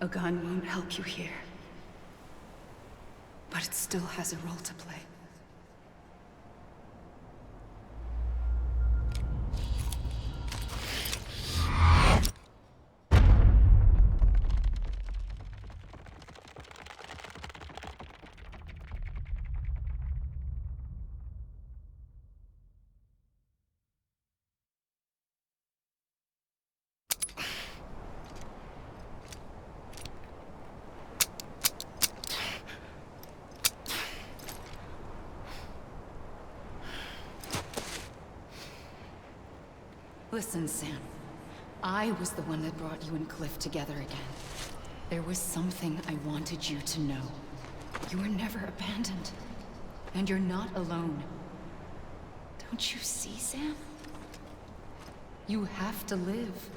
A gun won't help you here. But it still has a role to play. Listen, Sam. I was the one that brought you and Cliff together again. There was something I wanted you to know. You were never abandoned. And you're not alone. Don't you see, Sam? You have to live.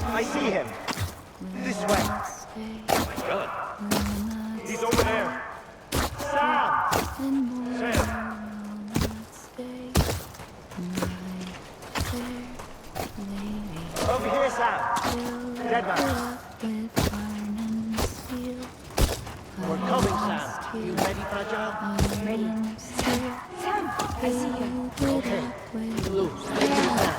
I see him. This way. Really? He's over there. Sam! Sam! Over here, Sam. Dead man. We're coming, Sam. You ready, Fragile? Ready. Sam, I see you. Okay. Blue, stay here, Sam.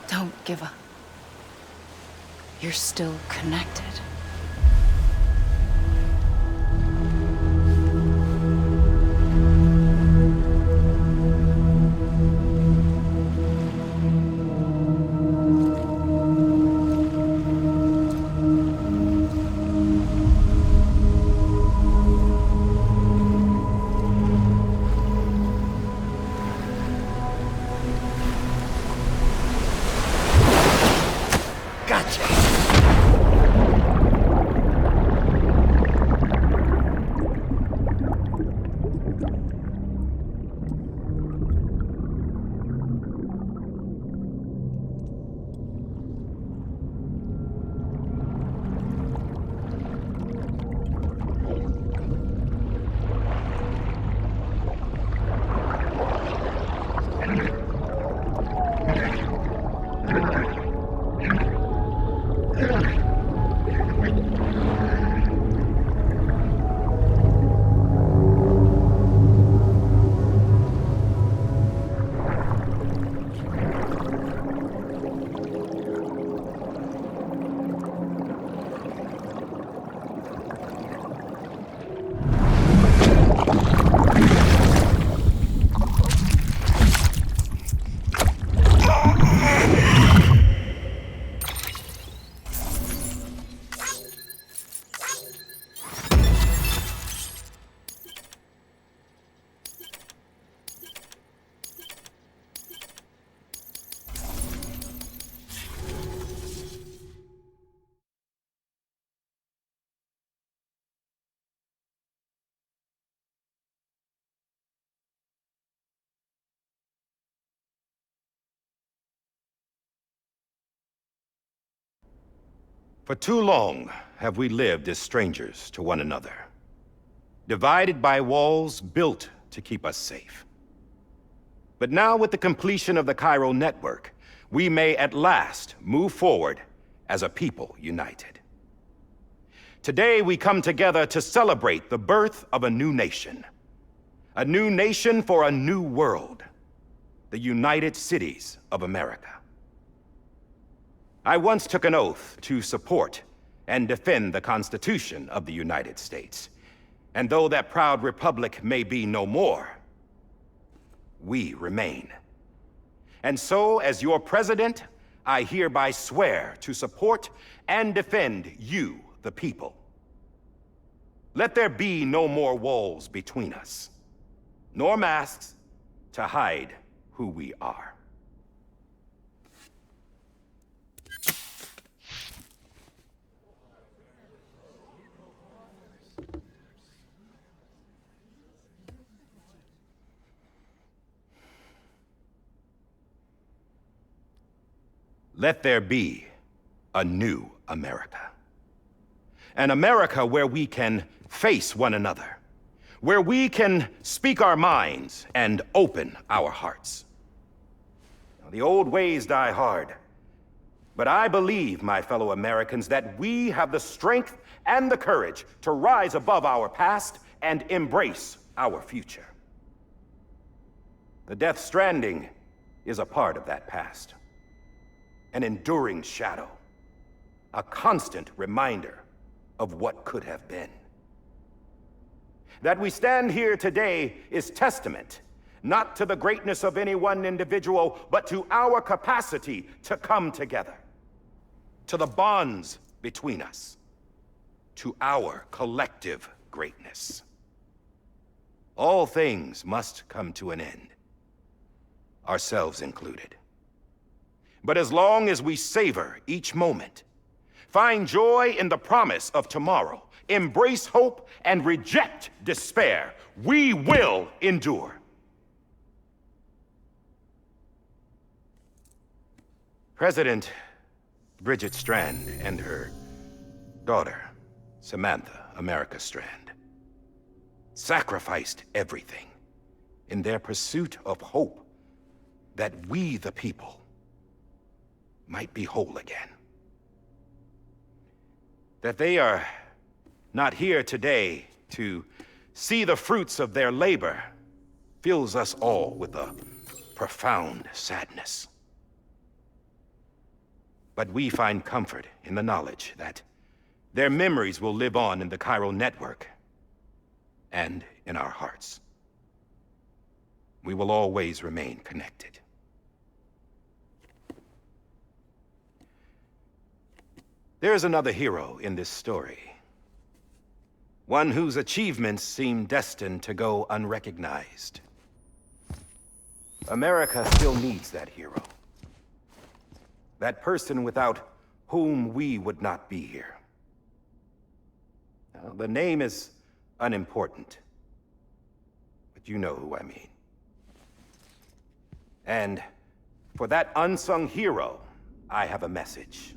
Don't give up. You're still connected. Gotcha! For too long have we lived as strangers to one another, divided by walls built to keep us safe. But now, with the completion of the Cairo network, we may at last move forward as a people united. Today, we come together to celebrate the birth of a new nation. A new nation for a new world. The United Cities of America. I once took an oath to support and defend the Constitution of the United States. And though that proud republic may be no more, we remain. And so, as your president, I hereby swear to support and defend you, the people. Let there be no more walls between us, nor masks to hide who we are. Let there be a new America. An America where we can face one another, where we can speak our minds and open our hearts. Now, the old ways die hard, but I believe, my fellow Americans, that we have the strength and the courage to rise above our past and embrace our future. The Death Stranding is a part of that past. An enduring shadow, a constant reminder of what could have been. That we stand here today is testament, not to the greatness of any one individual, but to our capacity to come together, to the bonds between us, to our collective greatness. All things must come to an end, ourselves included. But as long as we savor each moment, find joy in the promise of tomorrow, embrace hope, and reject despair, we will endure. President Bridget Strand and her daughter, Samantha America Strand, sacrificed everything in their pursuit of hope that we, the people, might be whole again. That they are not here today to see the fruits of their labor fills us all with a profound sadness. But we find comfort in the knowledge that their memories will live on in the Cairo network and in our hearts. We will always remain connected. There's another hero in this story. One whose achievements seem destined to go unrecognized. America still needs that hero. That person without whom we would not be here. Now, the name is unimportant, but you know who I mean. And for that unsung hero, I have a message.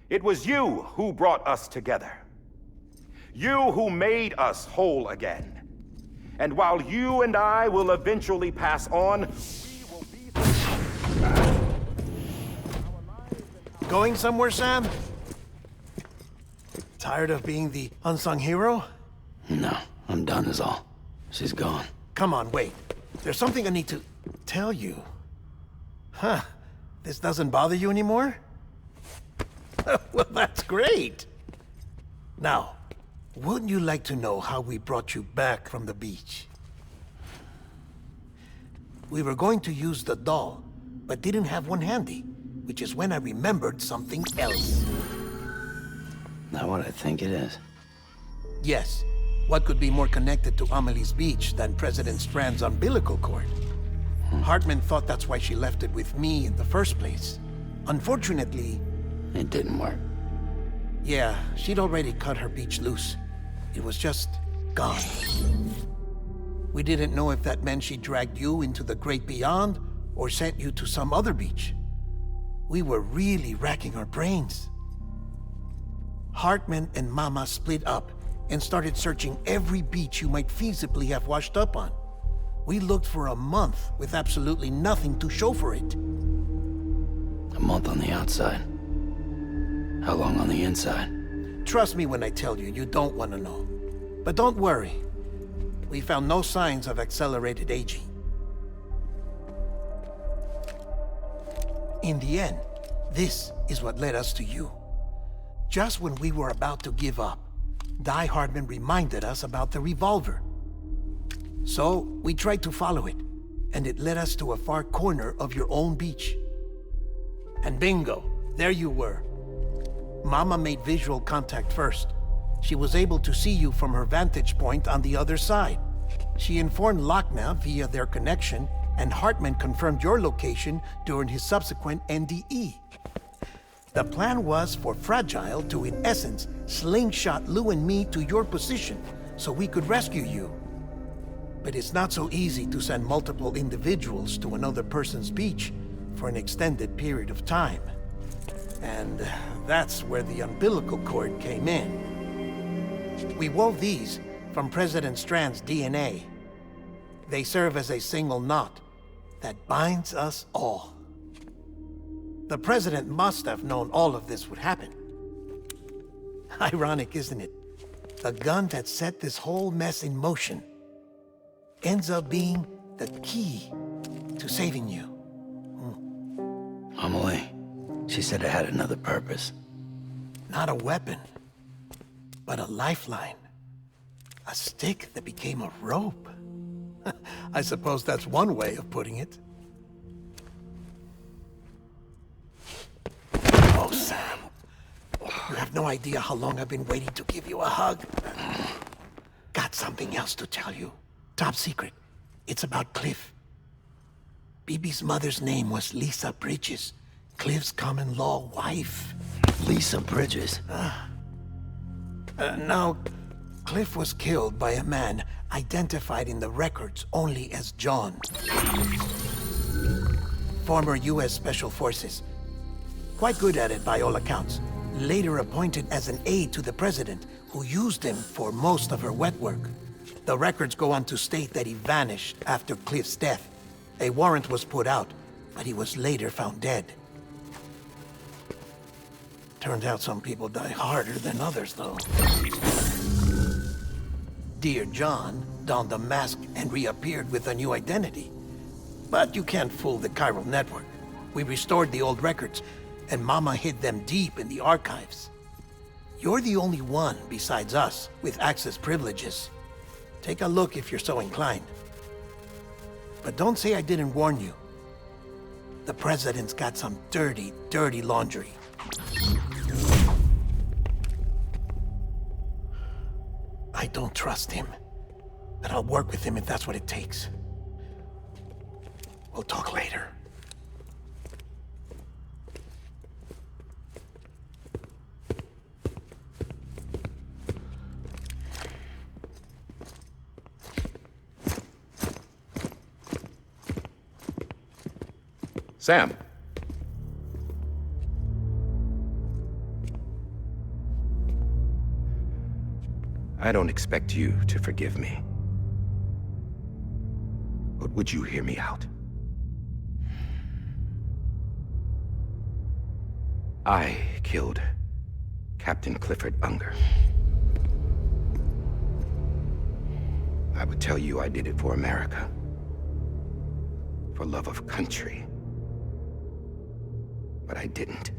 It was you who brought us together. You who made us whole again. And while you and I will eventually pass on, we will be the... Going somewhere, Sam? Tired of being the unsung hero? No, I'm done is all. She's gone. Come on, wait. There's something I need to tell you. Huh. This doesn't bother you anymore? Well, that's great. Now, wouldn't you like to know how we brought you back from the beach? We were going to use the doll, but didn't have one handy, which is when I remembered something else. Not what I think it is. Yes. What could be more connected to Amelie's beach than President Strand's umbilical cord? Hartman thought that's why she left it with me in the first place. Unfortunately... It didn't work. Yeah, she'd already cut her beach loose. It was just gone. We didn't know if that meant she dragged you into the great beyond or sent you to some other beach. We were really racking our brains. Hartman and Mama split up and started searching every beach you might feasibly have washed up on. We looked for a month with absolutely nothing to show for it. A month on the outside. How long on the inside? Trust me when I tell you, you don't want to know. But don't worry. We found no signs of accelerated aging. In the end, this is what led us to you. Just when we were about to give up, Die Hardman reminded us about the revolver. So, we tried to follow it, and it led us to a far corner of your own beach. And bingo, there you were. Mama made visual contact first. She was able to see you from her vantage point on the other side. She informed Lochner via their connection, and Hartman confirmed your location during his subsequent NDE. The plan was for Fragile to, in essence, slingshot Lou and me to your position so we could rescue you. But it's not so easy to send multiple individuals to another person's beach for an extended period of time. And that's where the umbilical cord came in. We wove these from President Strand's DNA. They serve as a single knot that binds us all. The President must have known all of this would happen. Ironic, isn't it? The gun that set this whole mess in motion ends up being the key to saving you. Amelie, she said it had another purpose. Not a weapon, but a lifeline. A stick that became a rope. I suppose that's one way of putting it. Oh, Sam. You have no idea how long I've been waiting to give you a hug. Got something else to tell you. Top secret. It's about Cliff. Bibi's mother's name was Lisa Bridges, Cliff's common-law wife. Lisa Bridges? Now, Cliff was killed by a man identified in the records only as John. Former U.S. Special Forces. Quite good at it by all accounts. Later appointed as an aide to the president, who used him for most of her wet work. The records go on to state that he vanished after Cliff's death. A warrant was put out, but he was later found dead. Turns out some people die harder than others, though. Dear John donned a mask and reappeared with a new identity. But you can't fool the chiral network. We restored the old records, and Mama hid them deep in the archives. You're the only one, besides us, with access privileges. Take a look if you're so inclined. But don't say I didn't warn you. The President's got some dirty, dirty laundry. I don't trust him, but I'll work with him if that's what it takes. We'll talk later. Sam. I don't expect you to forgive me. But would you hear me out? I killed Captain Clifford Unger. I would tell you I did it for America. For love of country. But I didn't.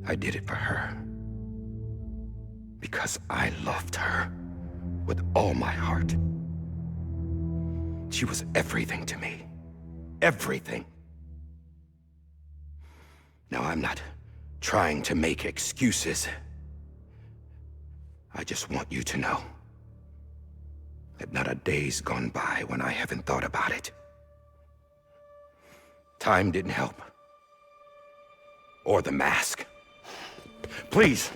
I did it for her. Because I loved her with all my heart. She was everything to me. Everything. Now, I'm not trying to make excuses. I just want you to know that not a day's gone by when I haven't thought about it. Time didn't help. Or the mask. Please,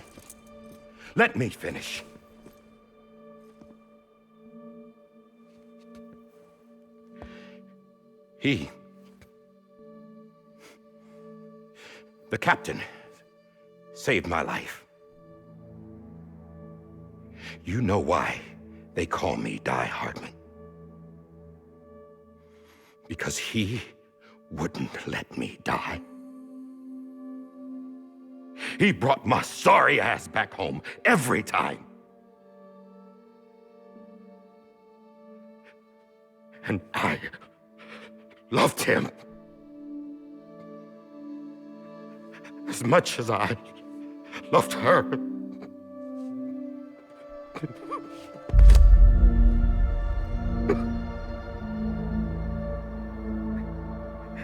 let me finish. The captain saved my life. You know why they call me Die Hardman. Because he wouldn't let me die. He brought my sorry ass back home every time. And I loved him as much as I loved her.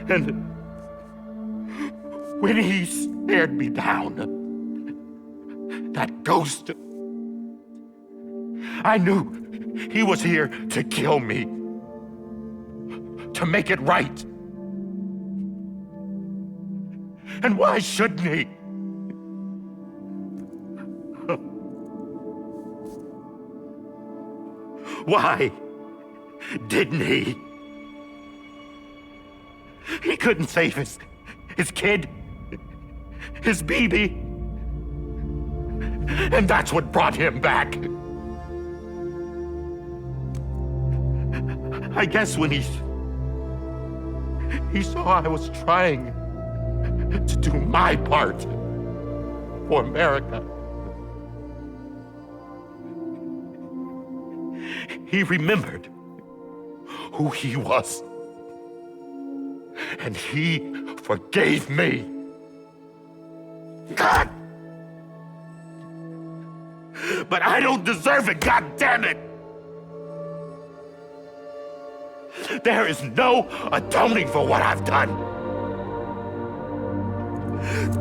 And when he stared me down, that ghost, I knew he was here to kill me, to make it right. And why shouldn't he? Why didn't he? He couldn't save his kid, his baby. And that's what brought him back. I guess when he saw I was trying to do my part for America, he remembered who he was. And he forgave me. God! But I don't deserve it, God damn it! There is no atoning for what I've done.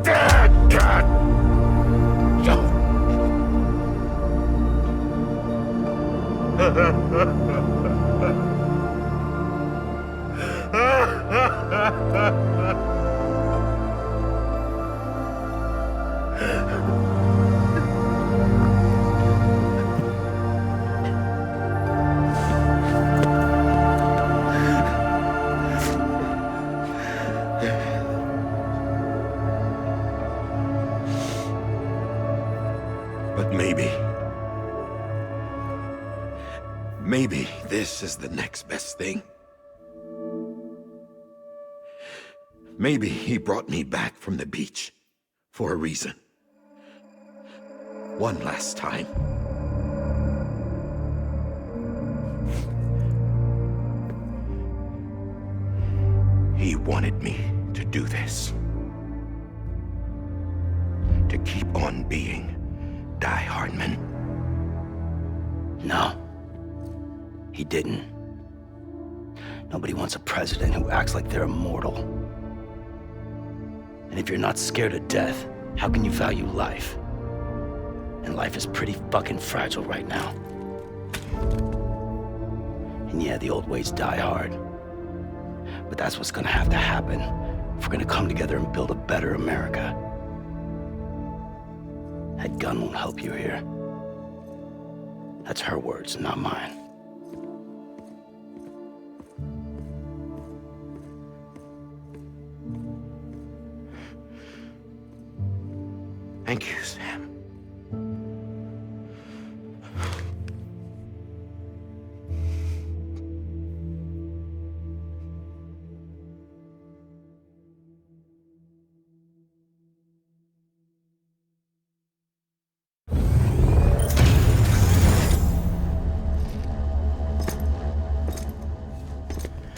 Dad, God! But maybe this is the next best thing. Maybe he brought me back from the beach for a reason. One last time. He wanted me to do this. To keep on being Die Hardman. No, he didn't. Nobody wants a president who acts like they're immortal. And if you're not scared of death, how can you value life? And life is pretty fucking fragile right now. And yeah, the old ways die hard. But that's what's gonna have to happen if we're gonna come together and build a better America. That gun won't help you here. That's her words, not mine. Thank you, Sam.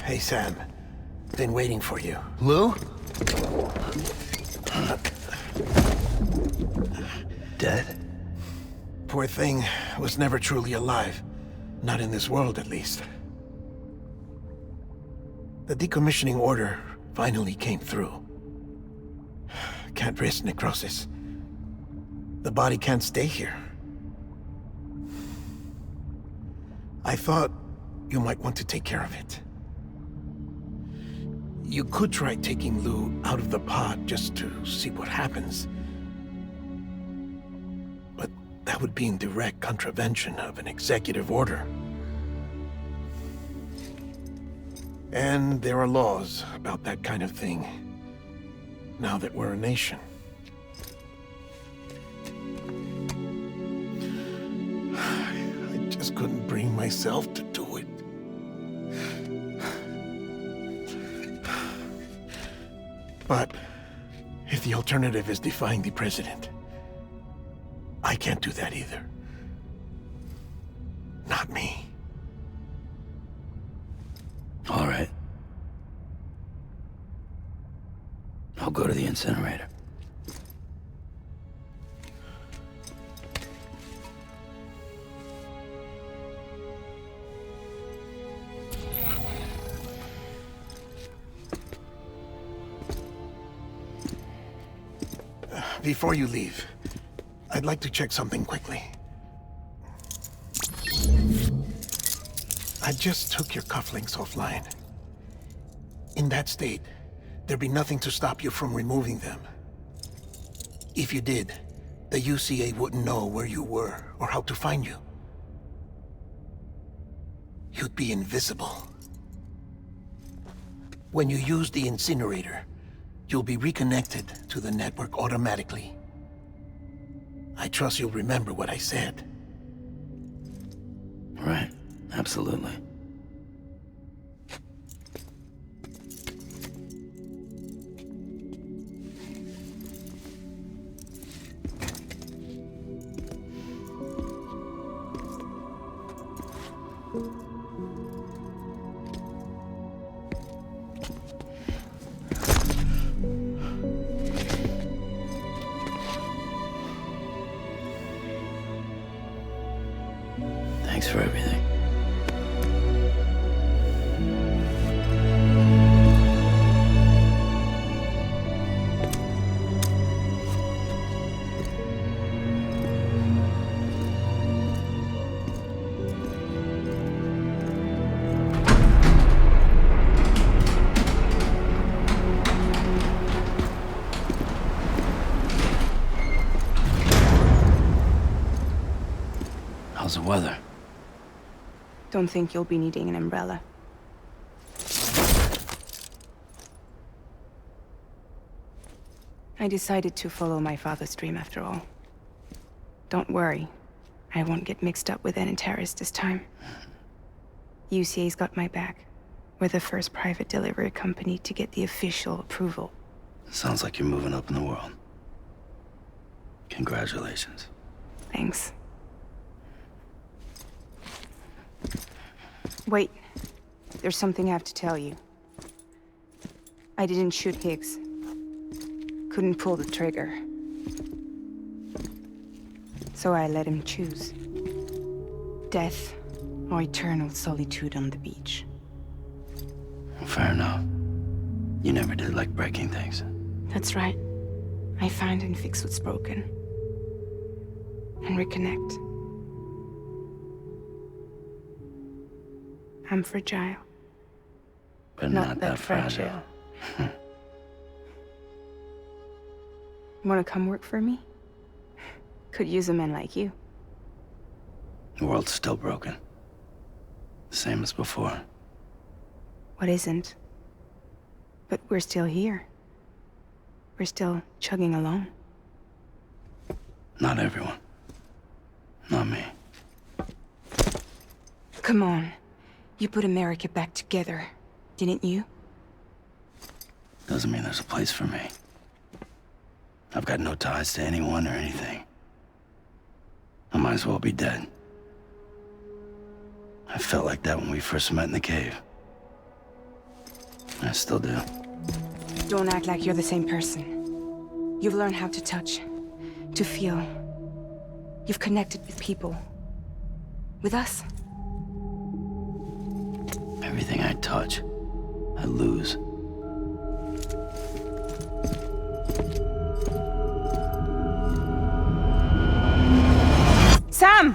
Hey, Sam. Been waiting for you. Lou? Dead? Poor thing was never truly alive. Not in this world, at least. The decommissioning order finally came through. Can't risk necrosis. The body can't stay here. I thought you might want to take care of it. You could try taking Lou out of the pod just to see what happens. But that would be in direct contravention of an executive order. And there are laws about that kind of thing, now that we're a nation. couldn't bring myself to do it. But if the alternative is defying the president, I can't do that either. Not me. All right. I'll go to the incinerator. Before you leave, I'd like to check something quickly. I just took your cufflinks offline. In that state, there'd be nothing to stop you from removing them. If you did, the UCA wouldn't know where you were or how to find you. You'd be invisible. When you use the incinerator, you'll be reconnected to the network automatically. I trust you'll remember what I said. Right. Absolutely. Thanks for everything. How's the weather? Don't think you'll be needing an umbrella. I decided to follow my father's dream after all. Don't worry. I won't get mixed up with any terrorists this time. UCA's got my back. We're the first private delivery company to get the official approval. Sounds like you're moving up in the world. Congratulations. Thanks. Wait. There's something I have to tell you. I didn't shoot Higgs. Couldn't pull the trigger. So I let him choose. Death or eternal solitude on the beach. Fair enough. You never did like breaking things. That's right. I find and fix what's broken. And reconnect. I'm fragile. But not that fragile. Wanna come work for me? Could use a man like you. The world's still broken. Same as before. What isn't? But we're still here. We're still chugging along. Not everyone. Not me. Come on. You put America back together, didn't you? Doesn't mean there's a place for me. I've got no ties to anyone or anything. I might as well be dead. I felt like that when we first met in the cave. I still do. Don't act like you're the same person. You've learned how to touch, to feel. You've connected with people. With us. Everything I touch, I lose. Sam!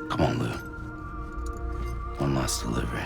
Come on, Lou. One last delivery.